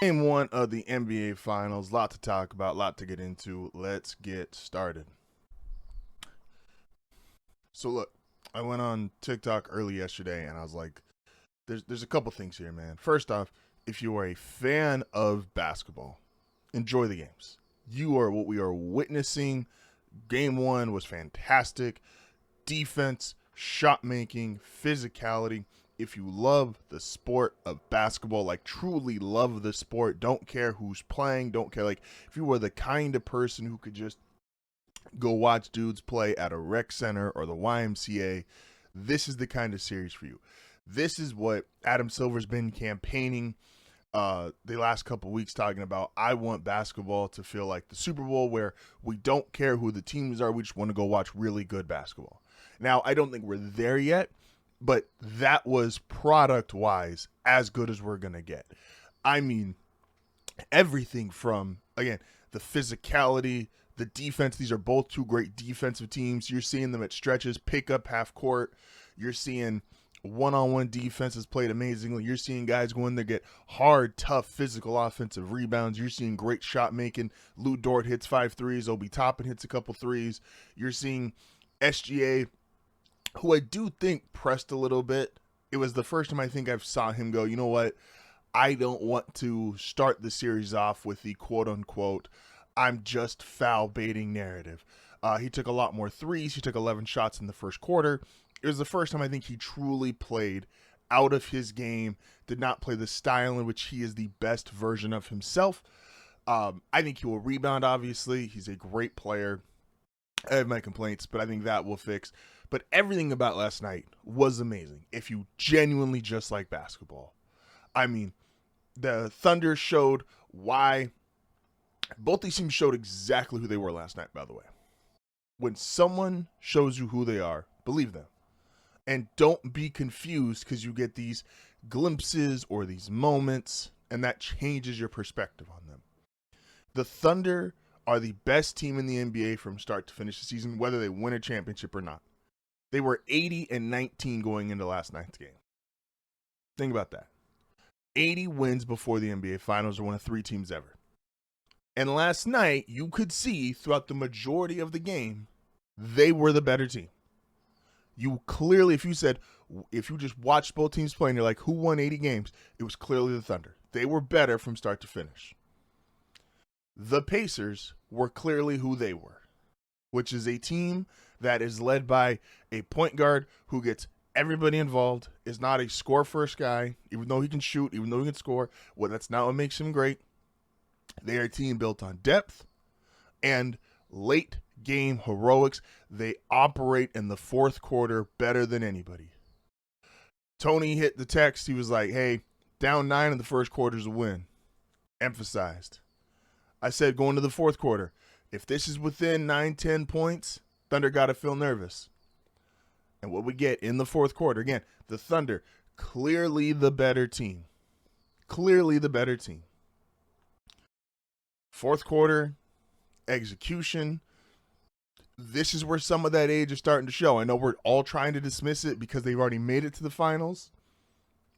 Game one of the NBA Finals. Lot to talk about, lot to get into. Let's get started. So look, I went on TikTok early yesterday and I was like, there's a couple things here, man. First off, if you are a fan of basketball, enjoy the games. You are what we are witnessing. Game one was fantastic. Defense, shot making, physicality. If you love the sport of basketball, like truly love the sport, don't care who's playing, don't care, like if you were the kind of person who could just go watch dudes play at a rec center or the YMCA, this is the kind of series for you. This is what Adam Silver's been campaigning the last couple weeks, talking about. I want basketball to feel like the Super Bowl, where we don't care who the teams are, we just want to go watch really good basketball. Now, I don't think we're there yet, but that was product-wise as good as we're going to get. I mean, everything from, again, the physicality, the defense. These are both two great defensive teams. You're seeing them at stretches, pick up half court. You're seeing one-on-one defenses played amazingly. You're seeing guys go in there, get hard, tough, physical offensive rebounds. You're seeing great shot making. Lou Dort hits 5 threes. Obi Toppin hits a couple threes. You're seeing SGA, who I do think pressed a little bit. It was the first time I think I've saw him go, you know what? I don't want to start the series off with the quote-unquote, I'm just foul baiting narrative. He took a lot more threes. He took 11 shots in the first quarter. It was the first time I think he truly played out of his game, did not play the style in which he is the best version of himself. I think he will rebound, obviously. He's a great player. I have my complaints, but I think that will fix. But everything about last night was amazing. If you genuinely just like basketball. I mean, the Thunder showed why. Both these teams showed exactly who they were last night, by the way. When someone shows you who they are, believe them. And don't be confused because you get these glimpses or these moments, and that changes your perspective on them. The Thunder are the best team in the NBA from start to finish the season, whether they win a championship or not. They were 80-19 going into last night's game. Think about that. 80 wins before the NBA Finals are one of 3 teams ever. And last night, you could see throughout the majority of the game, they were the better team. You clearly, if you just watched both teams play and you're like, who won 80 games? It was clearly the Thunder. They were better from start to finish. The Pacers were clearly who they were, which is a team that is led by a point guard who gets everybody involved, is not a score-first guy, even though he can shoot, even though he can score. Well, that's not what makes him great. They are a team built on depth and late game heroics. They operate in the fourth quarter better than anybody. Tony hit the text. He was like, hey, down 9 in the first quarter is a win. Emphasized. I said going to the fourth quarter, if this is within 9-10 points, Thunder got to feel nervous. And what we get in the fourth quarter, again, the Thunder, clearly the better team. Clearly the better team. Fourth quarter, execution. This is where some of that age is starting to show. I know we're all trying to dismiss it because they've already made it to the finals.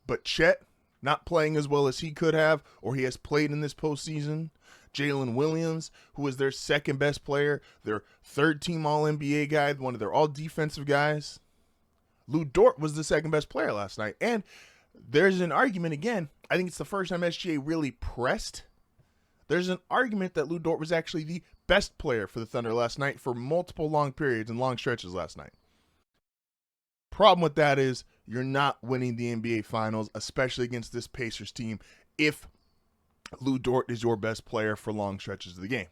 But Chet, not playing as well as he could have, or he has played in this postseason. Jalen Williams, who is their second best player, their third team All-NBA guy, one of their all-defensive guys. Lou Dort was the second best player last night. And there's an argument, again, I think it's the first time SGA really pressed. There's an argument that Lou Dort was actually the best player for the Thunder last night for multiple long periods and long stretches last night. Problem with that is you're not winning the NBA Finals, especially against this Pacers team, if Lou Dort is your best player for long stretches of the game.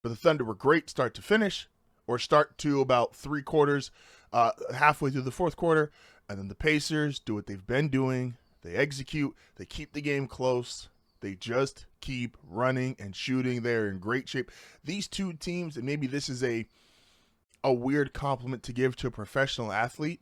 But the Thunder were great start to finish, or start to about 3 quarters, halfway through the fourth quarter, and then the Pacers do what they've been doing. They execute. They keep the game close. They just keep running and shooting. They're in great shape. These two teams, and maybe this is a weird compliment to give to a professional athlete,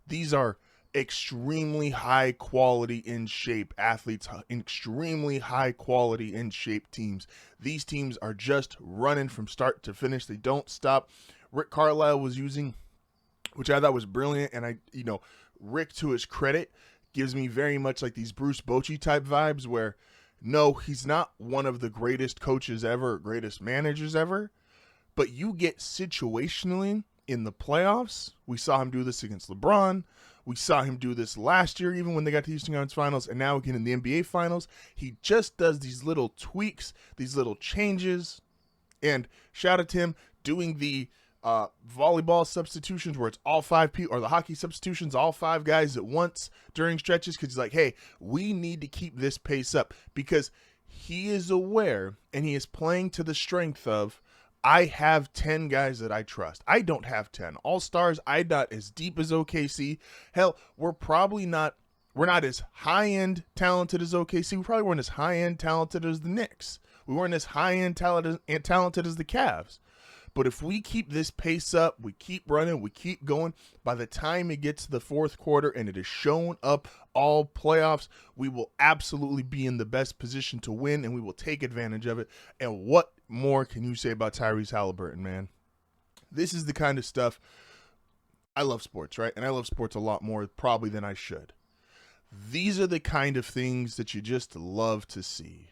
these are extremely high quality in shape athletes, extremely high quality in shape teams. These teams are just running from start to finish. They don't stop. Rick Carlisle was using, which I thought was brilliant, and Rick, to his credit, gives me very much like these Bruce Bochy type vibes where No, he's not one of the greatest coaches ever, greatest managers ever, but you get situationally in the playoffs. We saw him do this against LeBron. We saw him do this last year, even when they got to Eastern Conference Finals, and now again in the NBA Finals. He just does these little tweaks, these little changes, and shout out to him doing the volleyball substitutions where it's all 5 people, or the hockey substitutions, all 5 guys at once during stretches, because he's like, hey, we need to keep this pace up, because he is aware and he is playing to the strength of, I have 10 guys that I trust. I don't have 10 all-stars. I'm not as deep as OKC. Hell, we're not as high-end talented as OKC. We probably weren't as high-end talented as the Knicks. We weren't as high-end talented as the Cavs. But if we keep this pace up, we keep running, we keep going, by the time it gets to the fourth quarter and it is shown up all playoffs, we will absolutely be in the best position to win, and we will take advantage of it. And what more can you say about Tyrese Halliburton, man? This is the kind of stuff. I love sports, right? And I love sports a lot more probably than I should. These are the kind of things that you just love to see.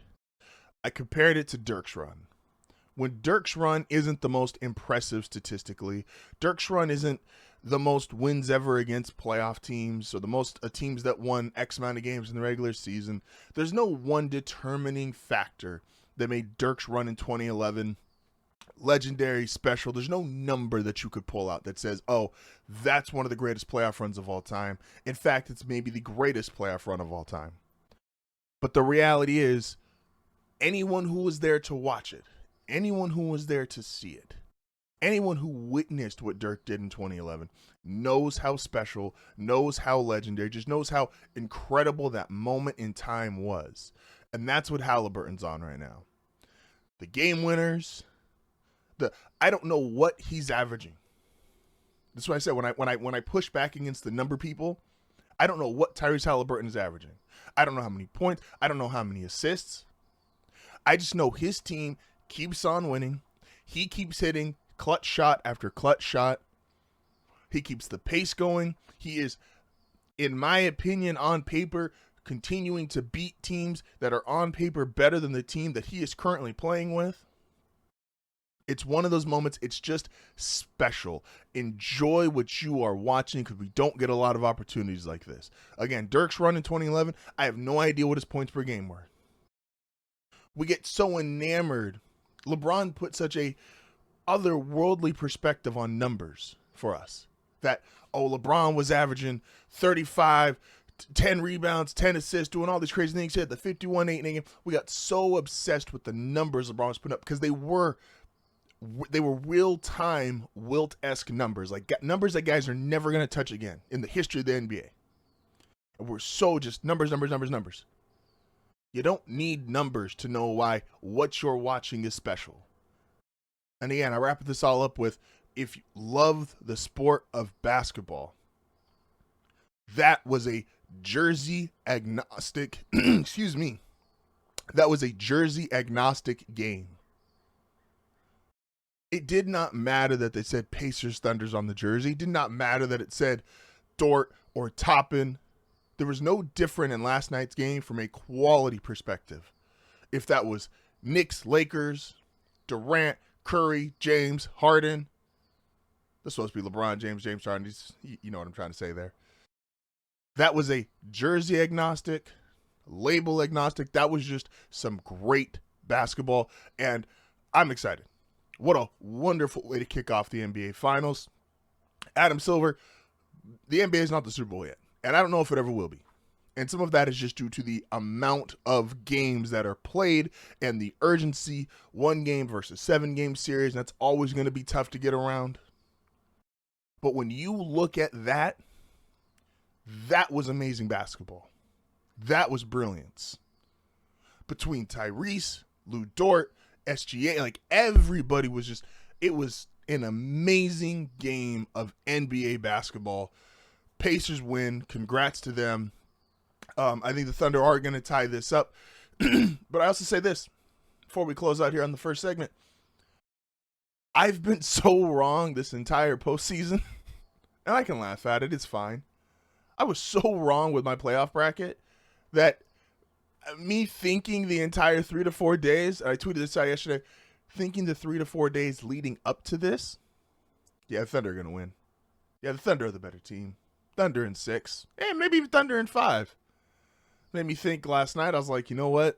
I compared it to Dirk's run. When Dirk's run isn't the most impressive statistically, Dirk's run isn't the most wins ever against playoff teams, or the most teams that won X amount of games in the regular season. There's no one determining factor that made Dirk's run in 2011 legendary, special. There's no number that you could pull out that says, oh, that's one of the greatest playoff runs of all time. In fact, it's maybe the greatest playoff run of all time. But the reality is, anyone who was there to watch it, anyone who was there to see it, anyone who witnessed what Dirk did in 2011 knows how special, knows how legendary, just knows how incredible that moment in time was. And that's what Halliburton's on right now. The game winners, I don't know what he's averaging. That's what I said when I push back against the number people. I don't know what Tyrese Halliburton is averaging. I don't know how many points. I don't know how many assists. I just know his team keeps on winning. He keeps hitting clutch shot after clutch shot. He keeps the pace going. He is, in my opinion, on paper, continuing to beat teams that are on paper better than the team that he is currently playing with. It's one of those moments. It's just special. Enjoy what you are watching, because we don't get a lot of opportunities like this. Again, Dirk's run in 2011, I have no idea what his points per game were. We get so enamored. LeBron put such a otherworldly perspective on numbers for us that, oh, LeBron was averaging 35, 10 rebounds, 10 assists, doing all these crazy things. He had the 51-8 in a game. We got so obsessed with the numbers LeBron was putting up, because they were real-time Wilt-esque numbers, like numbers that guys are never going to touch again in the history of the NBA. And we're so just numbers. You don't need numbers to know why what you're watching is special. And again, I wrap this all up with, if you love the sport of basketball, that was a jersey agnostic, excuse me, that was a jersey agnostic game. It did not matter that they said Pacers Thunders on the jersey. It did not matter that it said Dort or Toppin. There was no different in last night's game from a quality perspective. If that was Knicks, Lakers, Durant, Curry, James, Harden. That's supposed to be LeBron, James Harden. You know what I'm trying to say there. That was a jersey agnostic, label agnostic. That was just some great basketball, and I'm excited. What a wonderful way to kick off the NBA Finals. Adam Silver, the NBA is not the Super Bowl yet, and I don't know if it ever will be. And some of that is just due to the amount of games that are played and the urgency, 1 game versus 7 game series, and that's always going to be tough to get around. But when you look at that, that was amazing basketball. That was brilliance. Between Tyrese, Lou Dort, SGA, like everybody was just, it was an amazing game of NBA basketball. Pacers win. Congrats to them. I think the Thunder are going to tie this up. But I also say this before we close out here on the first segment. I've been so wrong this entire postseason, and I can laugh at it. It's fine. I was so wrong with my playoff bracket that me thinking the entire 3 to 4 days, I tweeted this out yesterday, thinking the 3 to 4 days leading up to this, yeah, the Thunder are going to win. Yeah, the Thunder are the better team. Thunder in 6. And maybe even Thunder in 5. Made me think last night, I was like, you know what?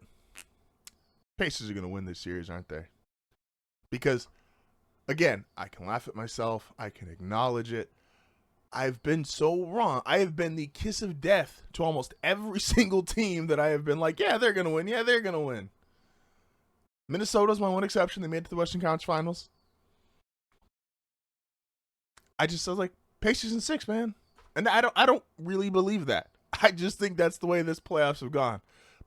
Pacers are going to win this series, aren't they? Because, again, I can laugh at myself. I can acknowledge it. I've been so wrong. I have been the kiss of death to almost every single team that I have been like, yeah, they're going to win. Yeah, they're going to win. Minnesota's my one exception. They made it to the Western Conference Finals. I was like, Pacers in 6, man. And I don't really believe that. I just think that's the way this playoffs have gone.